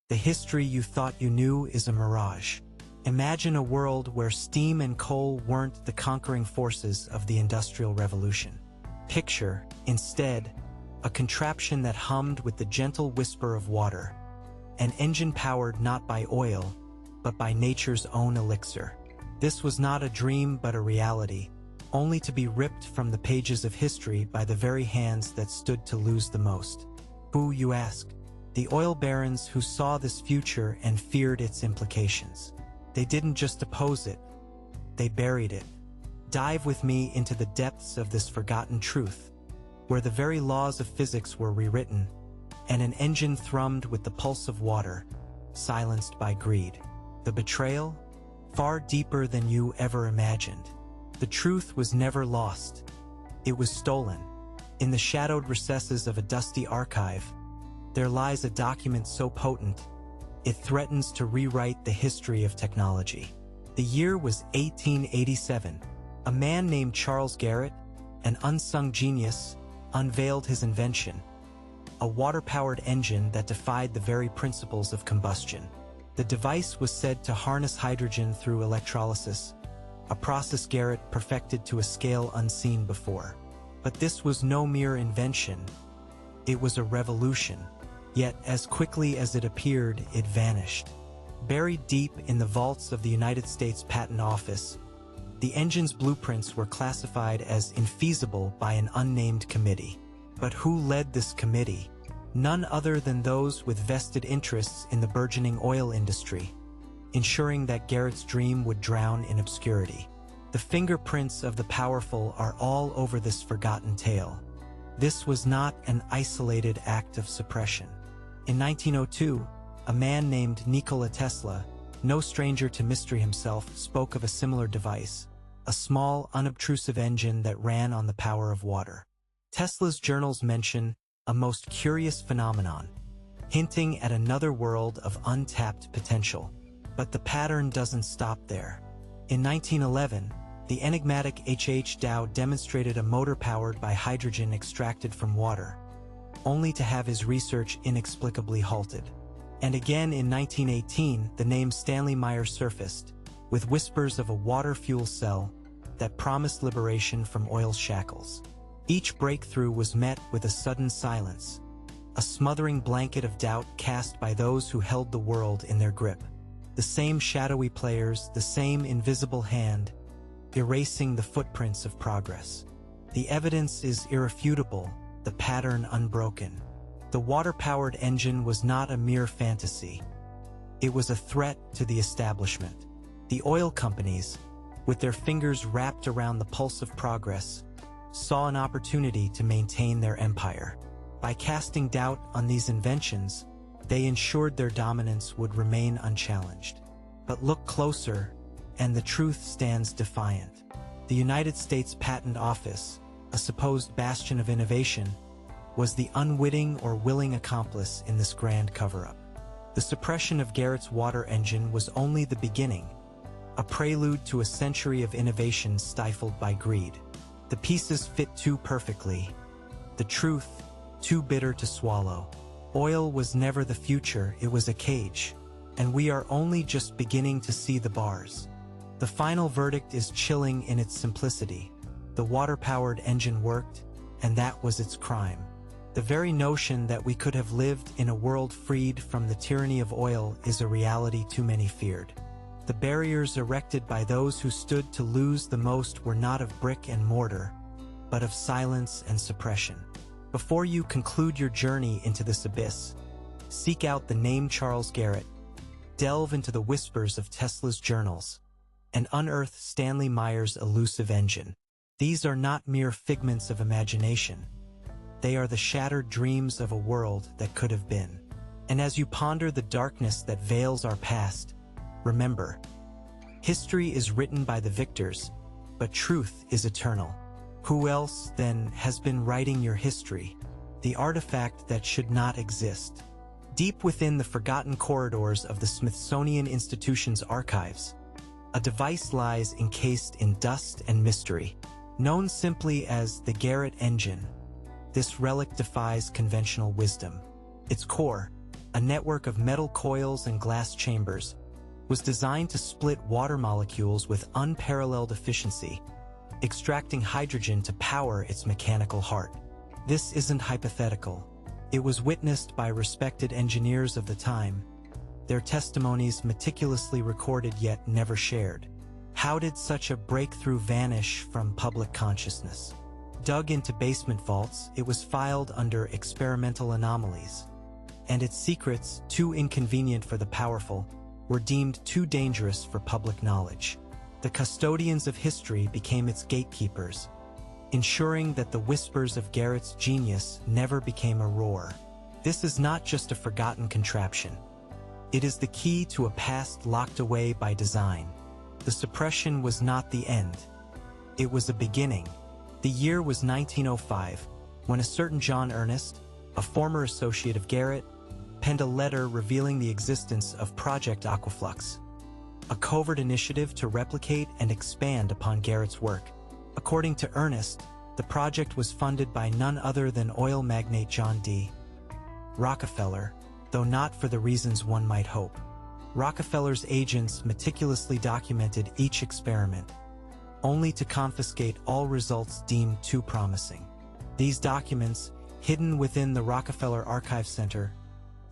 The history you thought you knew is a mirage. Imagine a world where steam and coal weren't the conquering forces of the Industrial Revolution. Picture, instead, a contraption that hummed with the gentle whisper of water, an engine powered not by oil, but by nature's own elixir. This was not a dream but a reality, only to be ripped from the pages of history by the very hands that stood to lose the most. Who, you ask? The oil barons who saw this future and feared its implications. They didn't just oppose it, they buried it. Dive with me into the depths of this forgotten truth, where the very laws of physics were rewritten, and an engine thrummed with the pulse of water, silenced by greed. The betrayal? Far deeper than you ever imagined. The truth was never lost. It was stolen. In the shadowed recesses of a dusty archive, there lies a document so potent, it threatens to rewrite the history of technology. The year was 1887. A man named Charles Garrett, an unsung genius, unveiled his invention, a water-powered engine that defied the very principles of combustion. The device was said to harness hydrogen through electrolysis, a process Garrett perfected to a scale unseen before. But this was no mere invention. It was a revolution. Yet, as quickly as it appeared, it vanished. Buried deep in the vaults of the United States Patent Office, the engine's blueprints were classified as infeasible by an unnamed committee. But who led this committee? None other than those with vested interests in the burgeoning oil industry, ensuring that Garrett's dream would drown in obscurity. The fingerprints of the powerful are all over this forgotten tale. This was not an isolated act of suppression. In 1902, a man named Nikola Tesla, no stranger to mystery himself, spoke of a similar device, a small, unobtrusive engine that ran on the power of water. Tesla's journals mention a most curious phenomenon, hinting at another world of untapped potential. But the pattern doesn't stop there. In 1911, the enigmatic H.H. Dow demonstrated a motor powered by hydrogen extracted from water, only to have his research inexplicably halted. And again in 1918, the name Stanley Meyer surfaced, with whispers of a water fuel cell that promised liberation from oil's shackles. Each breakthrough was met with a sudden silence, a smothering blanket of doubt cast by those who held the world in their grip. The same shadowy players, the same invisible hand, erasing the footprints of progress. The evidence is irrefutable, the pattern unbroken. The water-powered engine was not a mere fantasy. It was a threat to the establishment. The oil companies, with their fingers wrapped around the pulse of progress, saw an opportunity to maintain their empire. By casting doubt on these inventions, they ensured their dominance would remain unchallenged. But look closer, and the truth stands defiant. The United States Patent Office, a supposed bastion of innovation, was the unwitting or willing accomplice in this grand cover-up. The suppression of Garrett's water engine was only the beginning, a prelude to a century of innovation stifled by greed. The pieces fit too perfectly, the truth too bitter to swallow. Oil was never the future, it was a cage, and we are only just beginning to see the bars. The final verdict is chilling in its simplicity. The water-powered engine worked, and that was its crime. The very notion that we could have lived in a world freed from the tyranny of oil is a reality too many feared. The barriers erected by those who stood to lose the most were not of brick and mortar, but of silence and suppression. Before you conclude your journey into this abyss, seek out the name Charles Garrett, delve into the whispers of Tesla's journals, and unearth Stanley Meyer's elusive engine. These are not mere figments of imagination. They are the shattered dreams of a world that could have been. And as you ponder the darkness that veils our past, remember, history is written by the victors, but truth is eternal. Who else, then, has been writing your history, the artifact that should not exist? Deep within the forgotten corridors of the Smithsonian Institution's archives, a device lies encased in dust and mystery. Known simply as the Garrett engine, this relic defies conventional wisdom. Its core, a network of metal coils and glass chambers, was designed to split water molecules with unparalleled efficiency, extracting hydrogen to power its mechanical heart. This isn't hypothetical. It was witnessed by respected engineers of the time, their testimonies meticulously recorded yet never shared. How did such a breakthrough vanish from public consciousness? Dug into basement vaults, it was filed under experimental anomalies, and its secrets, too inconvenient for the powerful, were deemed too dangerous for public knowledge. The custodians of history became its gatekeepers, ensuring that the whispers of Garrett's genius never became a roar. This is not just a forgotten contraption. It is the key to a past locked away by design. The suppression was not the end. It was a beginning. The year was 1905, when a certain John Ernest, a former associate of Garrett, penned a letter revealing the existence of Project Aquaflux, a covert initiative to replicate and expand upon Garrett's work. According to Ernest, the project was funded by none other than oil magnate John D. Rockefeller, though not for the reasons one might hope. Rockefeller's agents meticulously documented each experiment, only to confiscate all results deemed too promising. These documents, hidden within the Rockefeller Archive Center,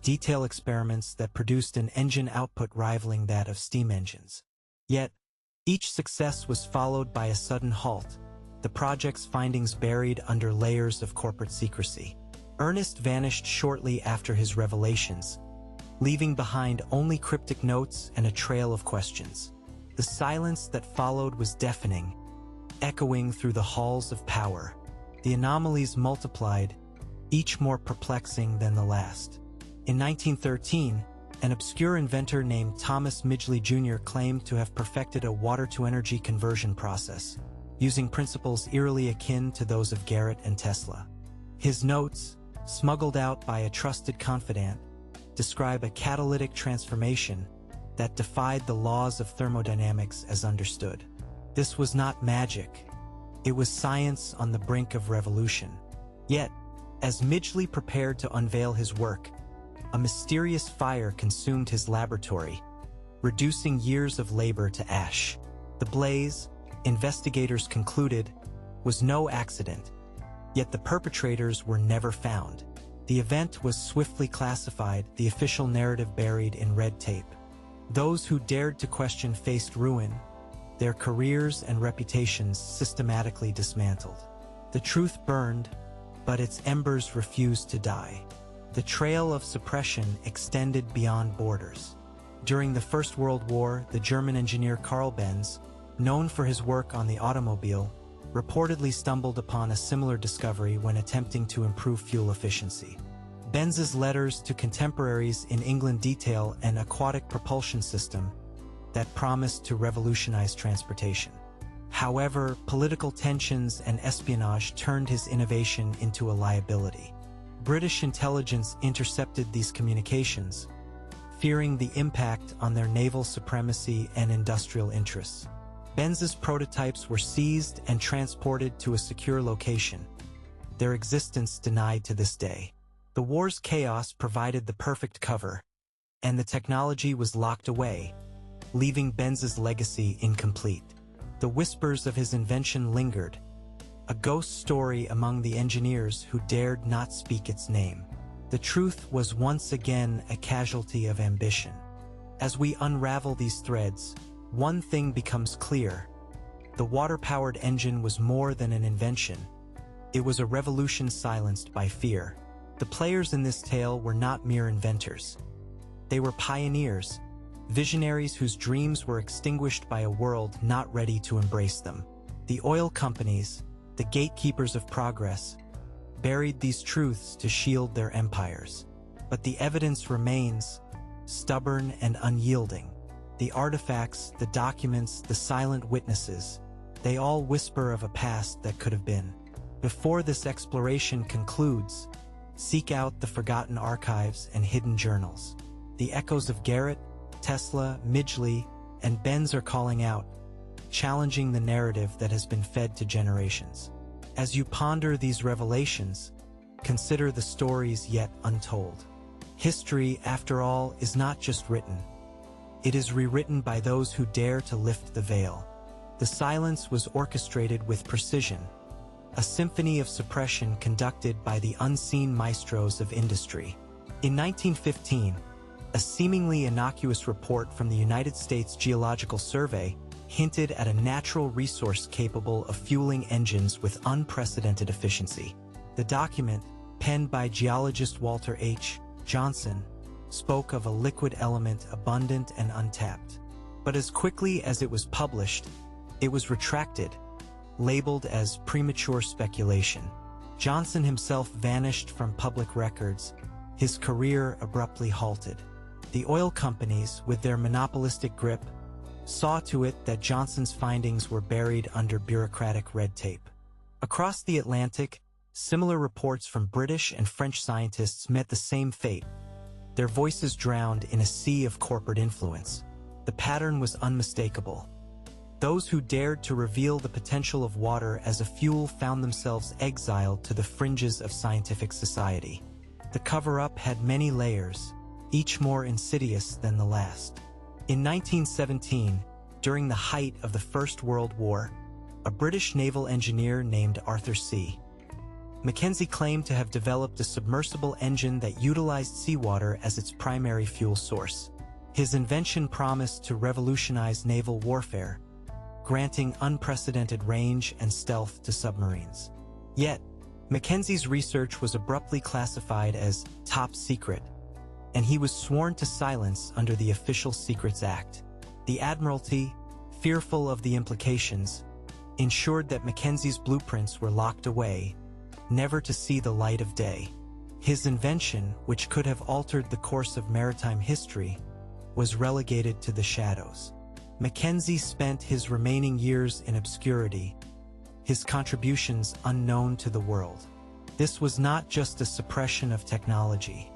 detail experiments that produced an engine output rivaling that of steam engines. Yet, each success was followed by a sudden halt, the project's findings buried under layers of corporate secrecy. Ernest vanished shortly after his revelations, leaving behind only cryptic notes and a trail of questions. The silence that followed was deafening, echoing through the halls of power. The anomalies multiplied, each more perplexing than the last. In 1913, an obscure inventor named Thomas Midgley Jr. claimed to have perfected a water-to-energy conversion process, using principles eerily akin to those of Garrett and Tesla. His notes, smuggled out by a trusted confidant, describe a catalytic transformation that defied the laws of thermodynamics as understood. This was not magic. It was science on the brink of revolution. Yet, as Midgley prepared to unveil his work, a mysterious fire consumed his laboratory, reducing years of labor to ash. The blaze, investigators concluded, was no accident, yet the perpetrators were never found. The event was swiftly classified, the official narrative buried in red tape. Those who dared to question faced ruin, their careers and reputations systematically dismantled. The truth burned, but its embers refused to die. The trail of suppression extended beyond borders. During the First World War, the German engineer Carl Benz, known for his work on the automobile, reportedly stumbled upon a similar discovery when attempting to improve fuel efficiency. Benz's letters to contemporaries in England detail an aquatic propulsion system that promised to revolutionize transportation. However, political tensions and espionage turned his innovation into a liability. British intelligence intercepted these communications, fearing the impact on their naval supremacy and industrial interests. Benz's prototypes were seized and transported to a secure location, their existence denied to this day. The war's chaos provided the perfect cover, and the technology was locked away, leaving Benz's legacy incomplete. The whispers of his invention lingered, a ghost story among the engineers who dared not speak its name. The truth was once again a casualty of ambition. As we unravel these threads, one thing becomes clear. The water-powered engine was more than an invention. It was a revolution silenced by fear. The players in this tale were not mere inventors. They were pioneers, visionaries whose dreams were extinguished by a world not ready to embrace them. The oil companies, the gatekeepers of progress, buried these truths to shield their empires. But the evidence remains, stubborn and unyielding. The artifacts, the documents, the silent witnesses, they all whisper of a past that could have been. Before this exploration concludes, seek out the forgotten archives and hidden journals. The echoes of Garrett, Tesla, Midgley, and Benz are calling out, challenging the narrative that has been fed to generations. As you ponder these revelations, consider the stories yet untold. History, after all, is not just written. It is rewritten by those who dare to lift the veil. The silence was orchestrated with precision, a symphony of suppression conducted by the unseen maestros of industry. In 1915, a seemingly innocuous report from the United States Geological Survey hinted at a natural resource capable of fueling engines with unprecedented efficiency. The document, penned by geologist Walter H. Johnson, spoke of a liquid element abundant and untapped. But as quickly as it was published, it was retracted, labeled as premature speculation. Johnson himself vanished from public records, his career abruptly halted. The oil companies, with their monopolistic grip, saw to it that Johnson's findings were buried under bureaucratic red tape. Across the Atlantic, similar reports from British and French scientists met the same fate, their voices drowned in a sea of corporate influence. The pattern was unmistakable. Those who dared to reveal the potential of water as a fuel found themselves exiled to the fringes of scientific society. The cover-up had many layers, each more insidious than the last. In 1917, during the height of the First World War, a British naval engineer named Arthur C. Mackenzie claimed to have developed a submersible engine that utilized seawater as its primary fuel source. His invention promised to revolutionize naval warfare, granting unprecedented range and stealth to submarines. Yet, Mackenzie's research was abruptly classified as top secret, and he was sworn to silence under the Official Secrets Act. The Admiralty, fearful of the implications, ensured that Mackenzie's blueprints were locked away, never to see the light of day. His invention, which could have altered the course of maritime history, was relegated to the shadows. Mackenzie spent his remaining years in obscurity, his contributions unknown to the world. This was not just a suppression of technology.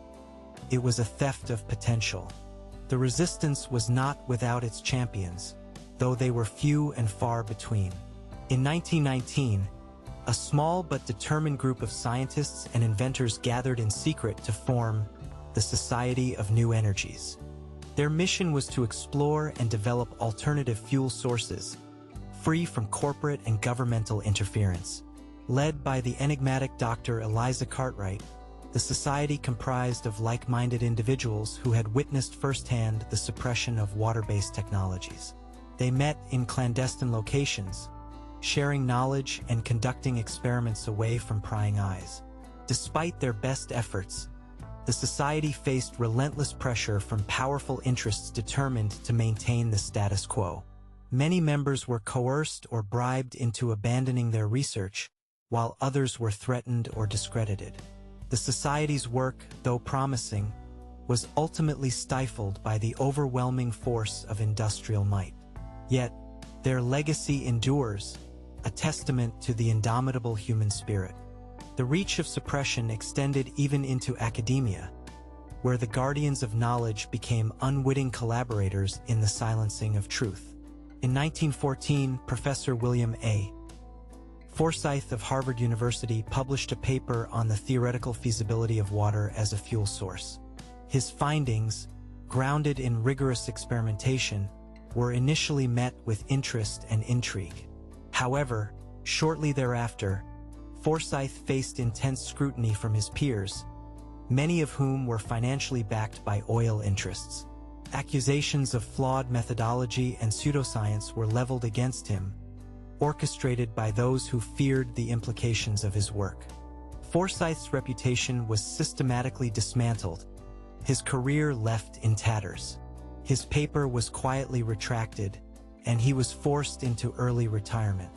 It was a theft of potential. The resistance was not without its champions, though they were few and far between. In 1919, a small but determined group of scientists and inventors gathered in secret to form the Society of New Energies. Their mission was to explore and develop alternative fuel sources, free from corporate and governmental interference. Led by the enigmatic Dr. Eliza Cartwright, the society comprised of like-minded individuals who had witnessed firsthand the suppression of water-based technologies. They met in clandestine locations, sharing knowledge and conducting experiments away from prying eyes. Despite their best efforts, the society faced relentless pressure from powerful interests determined to maintain the status quo. Many members were coerced or bribed into abandoning their research, while others were threatened or discredited. The society's work, though promising, was ultimately stifled by the overwhelming force of industrial might. Yet, their legacy endures, a testament to the indomitable human spirit. The reach of suppression extended even into academia, where the guardians of knowledge became unwitting collaborators in the silencing of truth. In 1914, Professor William A. Forsyth of Harvard University published a paper on the theoretical feasibility of water as a fuel source. His findings, grounded in rigorous experimentation, were initially met with interest and intrigue. However, shortly thereafter, Forsyth faced intense scrutiny from his peers, many of whom were financially backed by oil interests. Accusations of flawed methodology and pseudoscience were leveled against him, orchestrated by those who feared the implications of his work. Forsyth's reputation was systematically dismantled, his career left in tatters. His paper was quietly retracted, and he was forced into early retirement.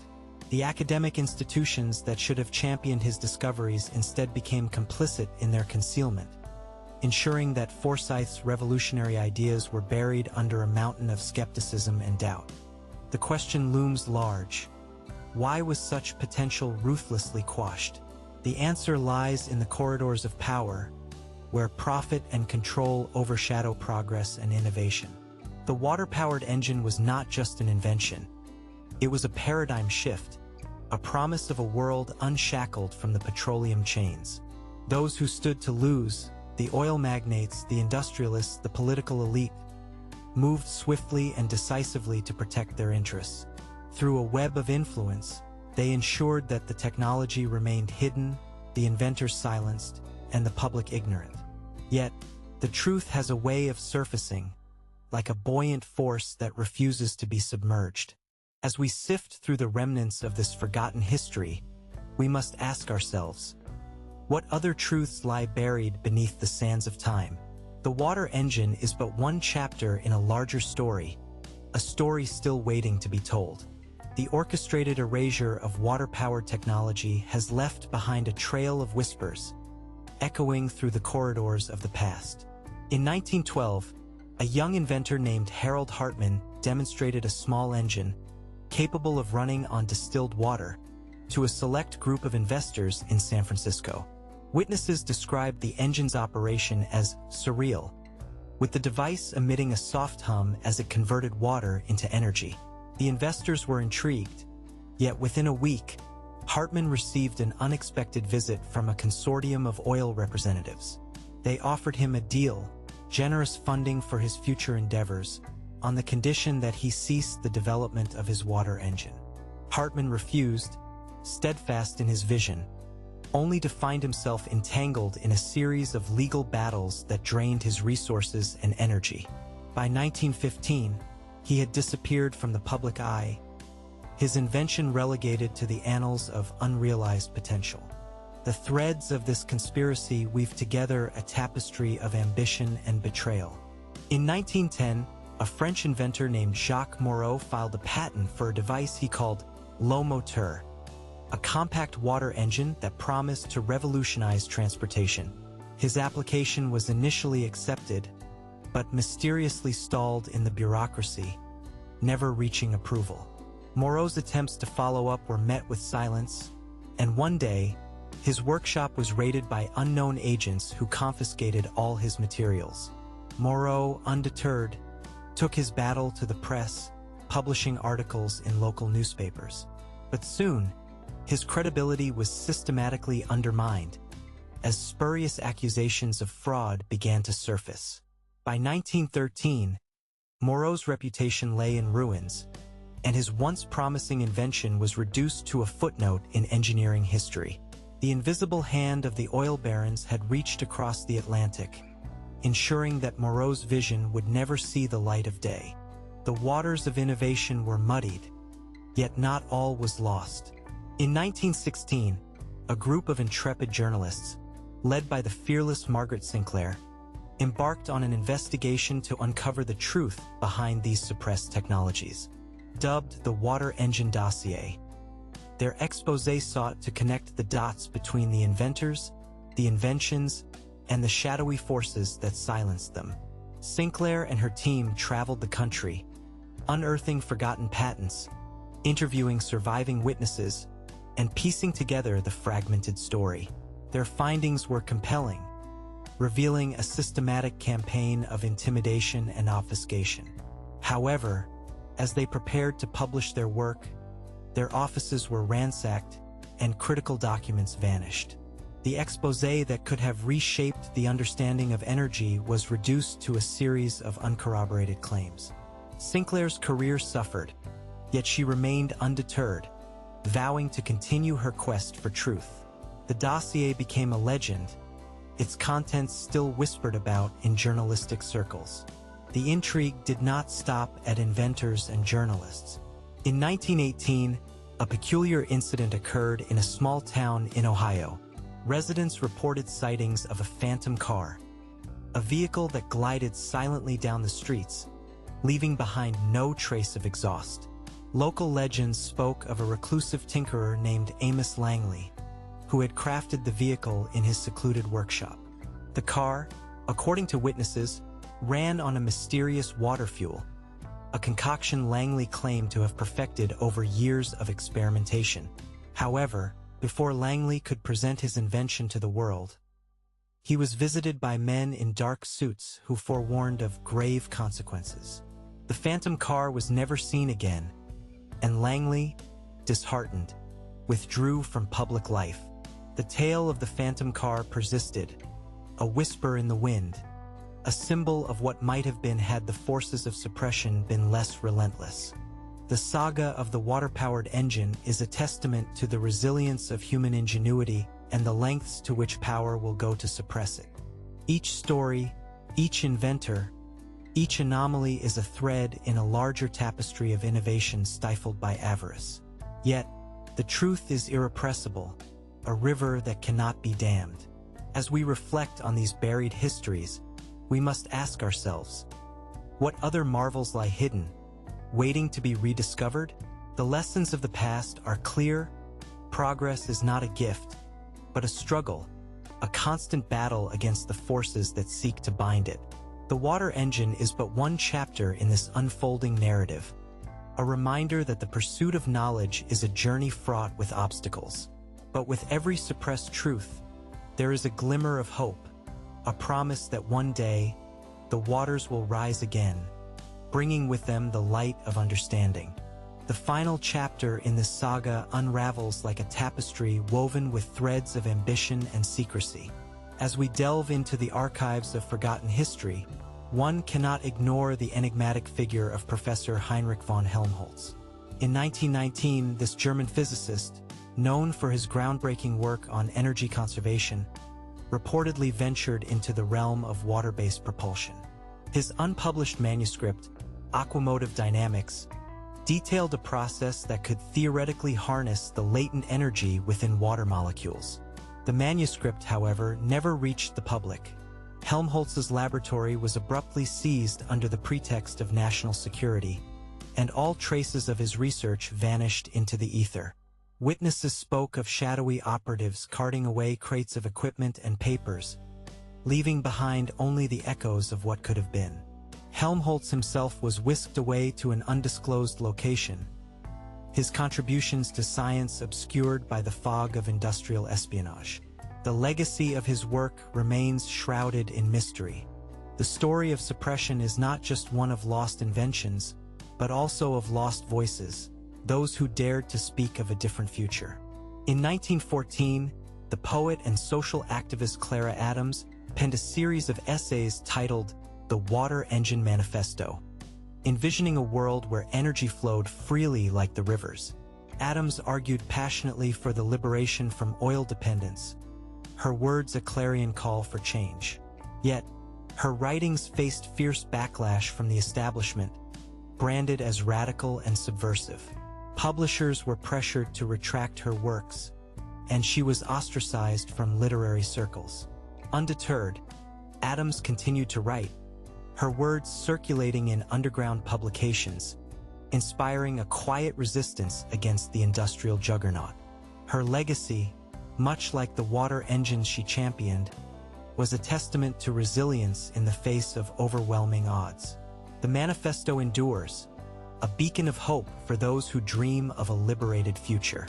The academic institutions that should have championed his discoveries instead became complicit in their concealment, ensuring that Forsyth's revolutionary ideas were buried under a mountain of skepticism and doubt. The question looms large: why was such potential ruthlessly quashed? The answer lies in the corridors of power, where profit and control overshadow progress and innovation. The water-powered engine was not just an invention. It was a paradigm shift, a promise of a world unshackled from the petroleum chains. Those who stood to lose, The oil magnates, the industrialists, the political elite moved swiftly and decisively to protect their interests. Through a web of influence, they ensured that the technology remained hidden, the inventors silenced, and the public ignorant. Yet, the truth has a way of surfacing, like a buoyant force that refuses to be submerged. As we sift through the remnants of this forgotten history, we must ask ourselves, what other truths lie buried beneath the sands of time? The water engine is but one chapter in a larger story, a story still waiting to be told. The orchestrated erasure of water-powered technology has left behind a trail of whispers, echoing through the corridors of the past. In 1912, a young inventor named Harold Hartman demonstrated a small engine, capable of running on distilled water, to a select group of investors in San Francisco. Witnesses described the engine's operation as surreal, with the device emitting a soft hum as it converted water into energy. The investors were intrigued, yet within a week, Hartman received an unexpected visit from a consortium of oil representatives. They offered him a deal, generous funding for his future endeavors, on the condition that he cease the development of his water engine. Hartman refused, steadfast in his vision, only to find himself entangled in a series of legal battles that drained his resources and energy. By 1915, he had disappeared from the public eye, his invention relegated to the annals of unrealized potential. The threads of this conspiracy weave together a tapestry of ambition and betrayal. In 1910, a French inventor named Jacques Moreau filed a patent for a device he called l'eau moteur, a compact water engine that promised to revolutionize transportation. His application was initially accepted, but mysteriously stalled in the bureaucracy, never reaching approval. Moreau's attempts to follow up were met with silence, and one day, his workshop was raided by unknown agents who confiscated all his materials. Moreau, undeterred, took his battle to the press, publishing articles in local newspapers. But soon, his credibility was systematically undermined, as spurious accusations of fraud began to surface. By 1913, Moreau's reputation lay in ruins, and his once promising invention was reduced to a footnote in engineering history. The invisible hand of the oil barons had reached across the Atlantic, ensuring that Moreau's vision would never see the light of day. The waters of innovation were muddied, yet not all was lost. In 1916, a group of intrepid journalists, led by the fearless Margaret Sinclair, embarked on an investigation to uncover the truth behind these suppressed technologies. Dubbed the Water Engine Dossier, their exposé sought to connect the dots between the inventors, the inventions, and the shadowy forces that silenced them. Sinclair and her team traveled the country, unearthing forgotten patents, interviewing surviving witnesses, and piecing together the fragmented story. Their findings were compelling, revealing a systematic campaign of intimidation and obfuscation. However, as they prepared to publish their work, their offices were ransacked and critical documents vanished. The exposé that could have reshaped the understanding of energy was reduced to a series of uncorroborated claims. Sinclair's career suffered, yet she remained undeterred, vowing to continue her quest for truth. The dossier became a legend, its contents still whispered about in journalistic circles. The intrigue did not stop at inventors and journalists. In 1918, a peculiar incident occurred in a small town in Ohio. Residents reported sightings of a phantom car, a vehicle that glided silently down the streets, leaving behind no trace of exhaust. Local legends spoke of a reclusive tinkerer named Amos Langley, who had crafted the vehicle in his secluded workshop. The car, according to witnesses, ran on a mysterious water fuel, a concoction Langley claimed to have perfected over years of experimentation. However, before Langley could present his invention to the world, he was visited by men in dark suits who forewarned of grave consequences. The phantom car was never seen again, and Langley, disheartened, withdrew from public life. The tale of the phantom car persisted, a whisper in the wind, a symbol of what might have been had the forces of suppression been less relentless. The saga of the water-powered engine is a testament to the resilience of human ingenuity and the lengths to which power will go to suppress it. Each story, each inventor, each anomaly is a thread in a larger tapestry of innovation stifled by avarice. Yet, the truth is irrepressible, a river that cannot be dammed. As we reflect on these buried histories, we must ask ourselves, what other marvels lie hidden, waiting to be rediscovered? The lessons of the past are clear. Progress is not a gift, but a struggle, a constant battle against the forces that seek to bind it. The water engine is but one chapter in this unfolding narrative, a reminder that the pursuit of knowledge is a journey fraught with obstacles. But with every suppressed truth, there is a glimmer of hope, a promise that one day, the waters will rise again, bringing with them the light of understanding. The final chapter in this saga unravels like a tapestry woven with threads of ambition and secrecy. As we delve into the archives of forgotten history, one cannot ignore the enigmatic figure of Professor Heinrich von Helmholtz. In 1919, this German physicist, known for his groundbreaking work on energy conservation, reportedly ventured into the realm of water-based propulsion. His unpublished manuscript, Automotive Dynamics, detailed a process that could theoretically harness the latent energy within water molecules. The manuscript, however, never reached the public. Helmholtz's laboratory was abruptly seized under the pretext of national security, and all traces of his research vanished into the ether. Witnesses spoke of shadowy operatives carting away crates of equipment and papers, leaving behind only the echoes of what could have been. Helmholtz himself was whisked away to an undisclosed location, his contributions to science obscured by the fog of industrial espionage. The legacy of his work remains shrouded in mystery. The story of suppression is not just one of lost inventions, but also of lost voices, those who dared to speak of a different future. In 1914, the poet and social activist Clara Adams penned a series of essays titled The Water Engine Manifesto, envisioning a world where energy flowed freely like the rivers. Adams argued passionately for the liberation from oil dependence, her words a clarion call for change. Yet, her writings faced fierce backlash from the establishment, branded as radical and subversive. Publishers were pressured to retract her works, and she was ostracized from literary circles. Undeterred, Adams continued to write, her words circulating in underground publications, inspiring a quiet resistance against the industrial juggernaut. Her legacy, much like the water engines she championed, was a testament to resilience in the face of overwhelming odds. The manifesto endures, a beacon of hope for those who dream of a liberated future.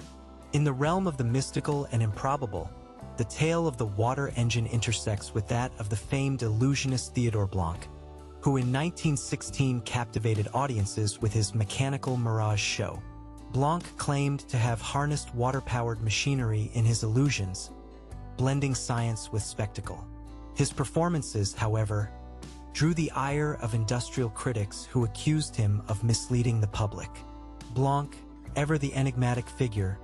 In the realm of the mystical and improbable, the tale of the water engine intersects with that of the famed illusionist Theodore Blanc, who in 1916 captivated audiences with his mechanical mirage show. Blanc claimed to have harnessed water-powered machinery in his illusions, blending science with spectacle. His performances, however, drew the ire of industrial critics who accused him of misleading the public. Blanc, ever the enigmatic figure,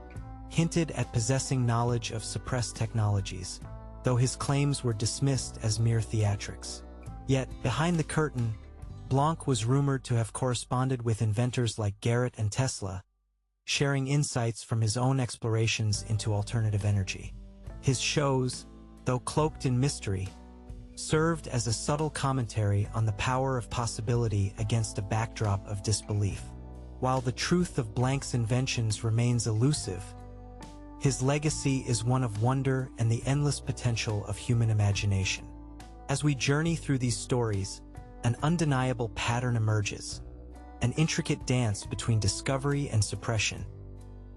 hinted at possessing knowledge of suppressed technologies, though his claims were dismissed as mere theatrics. Yet, behind the curtain, Blanc was rumored to have corresponded with inventors like Garrett and Tesla, sharing insights from his own explorations into alternative energy. His shows, though cloaked in mystery, served as a subtle commentary on the power of possibility against a backdrop of disbelief. While the truth of Blanc's inventions remains elusive, his legacy is one of wonder and the endless potential of human imagination. As we journey through these stories, an undeniable pattern emerges, an intricate dance between discovery and suppression,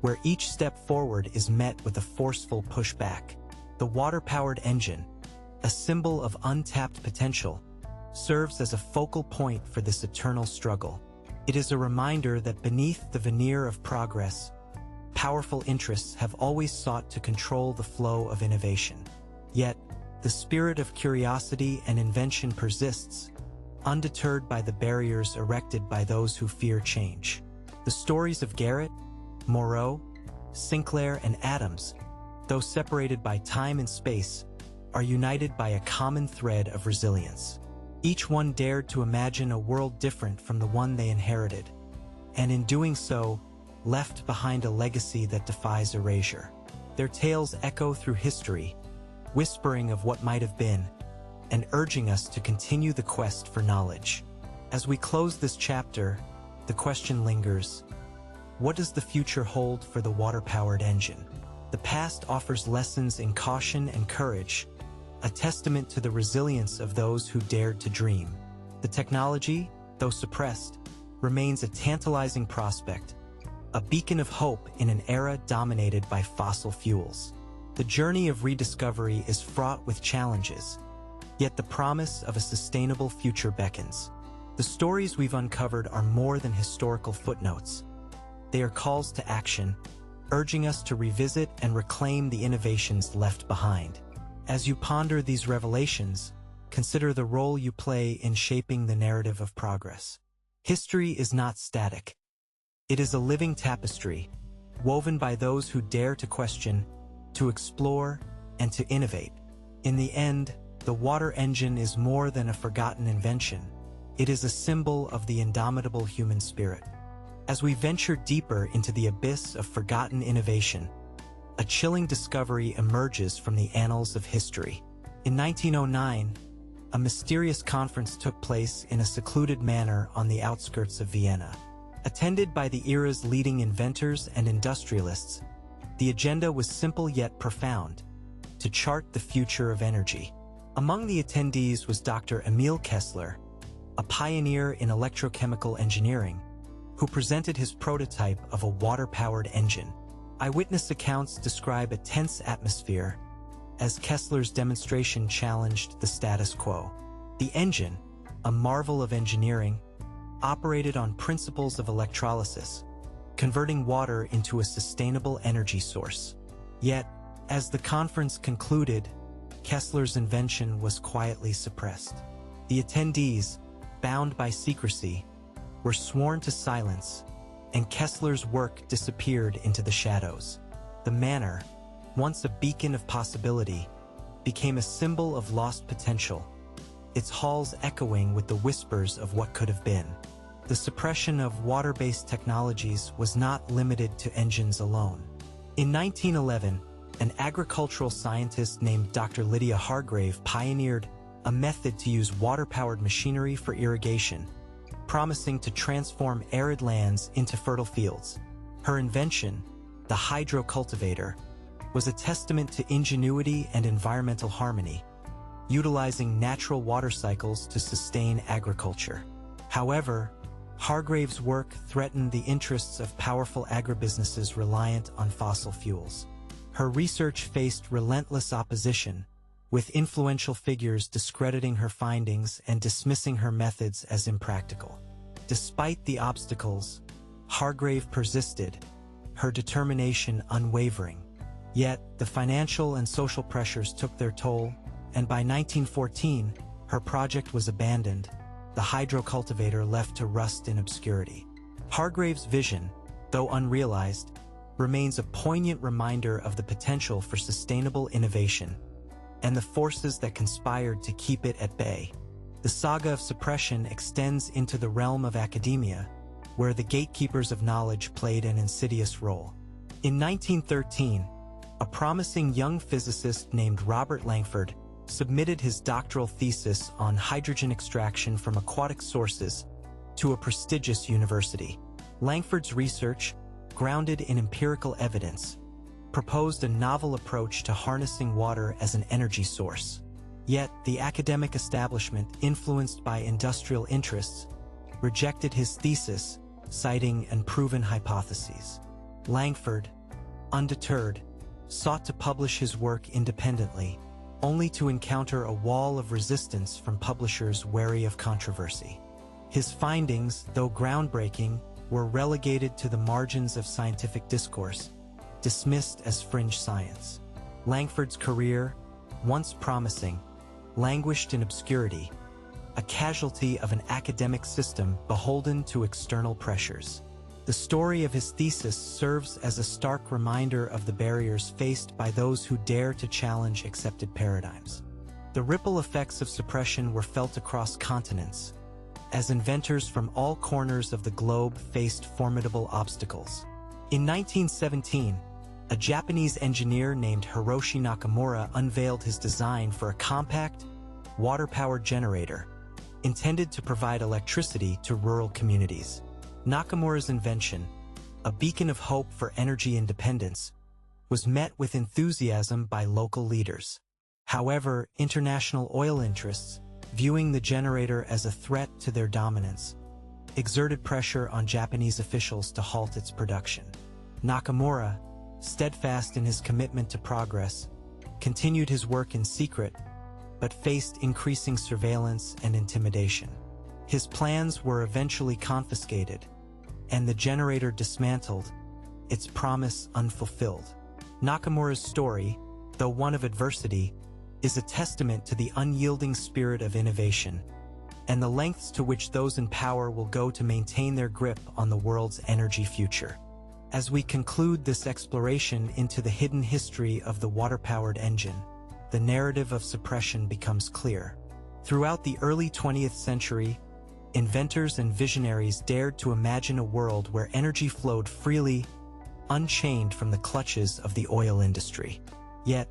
where each step forward is met with a forceful pushback. The water-powered engine, a symbol of untapped potential, serves as a focal point for this eternal struggle. It is a reminder that beneath the veneer of progress, powerful interests have always sought to control the flow of innovation. Yet, the spirit of curiosity and invention persists, undeterred by the barriers erected by those who fear change. The stories of Garrett, Moreau, Sinclair, and Adams, though separated by time and space, are united by a common thread of resilience. Each one dared to imagine a world different from the one they inherited, and in doing so, left behind a legacy that defies erasure. Their tales echo through history, whispering of what might have been, and urging us to continue the quest for knowledge. As we close this chapter, the question lingers: what does the future hold for the water-powered engine? The past offers lessons in caution and courage, a testament to the resilience of those who dared to dream. The technology, though suppressed, remains a tantalizing prospect, a beacon of hope in an era dominated by fossil fuels. The journey of rediscovery is fraught with challenges, yet the promise of a sustainable future beckons. The stories we've uncovered are more than historical footnotes. They are calls to action, urging us to revisit and reclaim the innovations left behind. As you ponder these revelations, consider the role you play in shaping the narrative of progress. History is not static. It is a living tapestry, woven by those who dare to question, to explore, and to innovate. In the end, the water engine is more than a forgotten invention. It is a symbol of the indomitable human spirit. As we venture deeper into the abyss of forgotten innovation, a chilling discovery emerges from the annals of history. In 1909, a mysterious conference took place in a secluded manor on the outskirts of Vienna. Attended by the era's leading inventors and industrialists, the agenda was simple yet profound: to chart the future of energy. Among the attendees was Dr. Emil Kessler, a pioneer in electrochemical engineering, who presented his prototype of a water-powered engine. Eyewitness accounts describe a tense atmosphere as Kessler's demonstration challenged the status quo. The engine, a marvel of engineering, operated on principles of electrolysis, converting water into a sustainable energy source. Yet, as the conference concluded, Kessler's invention was quietly suppressed. The attendees, bound by secrecy, were sworn to silence, and Kessler's work disappeared into the shadows. The manor, once a beacon of possibility, became a symbol of lost potential, its halls echoing with the whispers of what could have been. The suppression of water-based technologies was not limited to engines alone. In 1911, an agricultural scientist named Dr. Lydia Hargrave pioneered a method to use water-powered machinery for irrigation, promising to transform arid lands into fertile fields. Her invention, the hydro-cultivator, was a testament to ingenuity and environmental harmony, utilizing natural water cycles to sustain agriculture. However, Hargrave's work threatened the interests of powerful agribusinesses reliant on fossil fuels. Her research faced relentless opposition, with influential figures discrediting her findings and dismissing her methods as impractical. Despite the obstacles, Hargrave persisted, her determination unwavering. Yet, the financial and social pressures took their toll, and by 1914, her project was abandoned, the hydro-cultivator left to rust in obscurity. Hargrave's vision, though unrealized, remains a poignant reminder of the potential for sustainable innovation and the forces that conspired to keep it at bay. The saga of suppression extends into the realm of academia, where the gatekeepers of knowledge played an insidious role. In 1913, a promising young physicist named Robert Langford submitted his doctoral thesis on hydrogen extraction from aquatic sources to a prestigious university. Langford's research, grounded in empirical evidence, proposed a novel approach to harnessing water as an energy source. Yet, the academic establishment, influenced by industrial interests, rejected his thesis, citing unproven hypotheses. Langford, undeterred, sought to publish his work independently, only to encounter a wall of resistance from publishers wary of controversy. His findings, though groundbreaking, were relegated to the margins of scientific discourse, dismissed as fringe science. Langford's career, once promising, languished in obscurity, a casualty of an academic system beholden to external pressures. The story of his thesis serves as a stark reminder of the barriers faced by those who dare to challenge accepted paradigms. The ripple effects of suppression were felt across continents, as inventors from all corners of the globe faced formidable obstacles. In 1917, a Japanese engineer named Hiroshi Nakamura unveiled his design for a compact, water-powered generator intended to provide electricity to rural communities. Nakamura's invention, a beacon of hope for energy independence, was met with enthusiasm by local leaders. However, international oil interests, viewing the generator as a threat to their dominance, exerted pressure on Japanese officials to halt its production. Nakamura, steadfast in his commitment to progress, continued his work in secret, but faced increasing surveillance and intimidation. His plans were eventually confiscated, and the generator dismantled, its promise unfulfilled. Nakamura's story, though one of adversity, is a testament to the unyielding spirit of innovation and the lengths to which those in power will go to maintain their grip on the world's energy future. As we conclude this exploration into the hidden history of the water-powered engine, the narrative of suppression becomes clear. Throughout the early 20th century, inventors and visionaries dared to imagine a world where energy flowed freely, unchained from the clutches of the oil industry. Yet,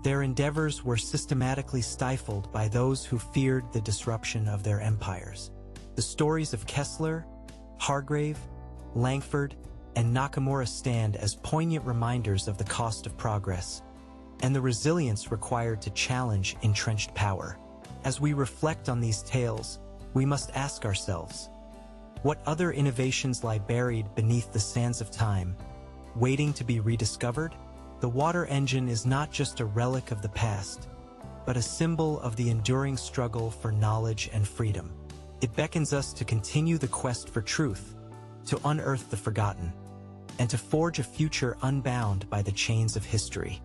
their endeavors were systematically stifled by those who feared the disruption of their empires. The stories of Kessler, Hargrave, Langford, and Nakamura stand as poignant reminders of the cost of progress and the resilience required to challenge entrenched power. As we reflect on these tales, we must ask ourselves, what other innovations lie buried beneath the sands of time, waiting to be rediscovered? The water engine is not just a relic of the past, but a symbol of the enduring struggle for knowledge and freedom. It beckons us to continue the quest for truth, to unearth the forgotten, and to forge a future unbound by the chains of history.